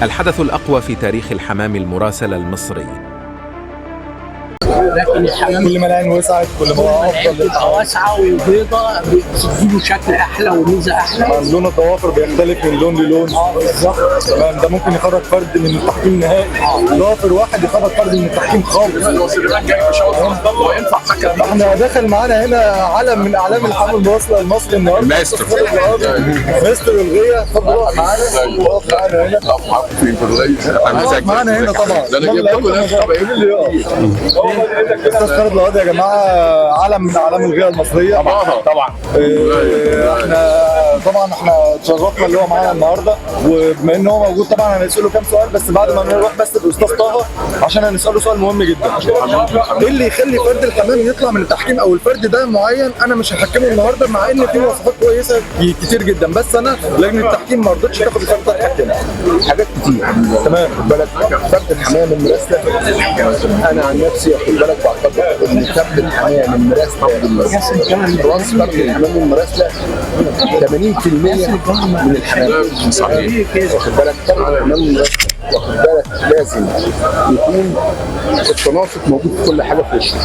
الحدث الأقوى في تاريخ الحمام المراسل المصري. لكن الحمام كل ما العين وسعت كل ما هو افضل بتبقى واسعه وبيضه، بتديله شكل احلى وميزه احلى. لون الضوافر بيختلف من لون للون. بالظبط. تمام، ده ممكن يخرج فرد من التحكيم نهائي. ضافر واحد يخرج فرد من التحكيم خالص. احنا داخل معانا هنا علم من اعلام الحمام المراسله المصري النهارده. ماستر مستر الغيه، اتفضل اقف معانا. اقف معانا هنا. اقف معانا هنا طبعا. ده انا جبت لكم ناس مين اللي يقف؟ استاذ خالد القاضي يا جماعه، علم من اعلام الغيه المصريه. طبعا احنا اتشرفنا اللي هو معانا النهارده، وبما ان هو موجود طبعا هنساله كام سؤال، بس بعد ما نروح بس الاستاذ طه عشان هنساله سؤال مهم جدا. ايه اللي يخلي فرد الحمام يطلع من التحكيم او الفرد ده معين انا مش هحكمه النهارده، مع ان في وصفات كويسه كتير جدا، بس انا لجنه التحكيم ما رضتش تاخد الفرد ده تحكمه. حاجات كتير. تمام. بالك فرد الحمام المراسله، انا عن نفسي واخد بالك بعتقد ان فرد الحمام المراسله راس فرد الحمام المراسله 80% من الحمام. صحيح. واخد بالك فرد الحمام المراسله، واخد بالك لازم يكون التناسق موجود في كل حاجه في وشه.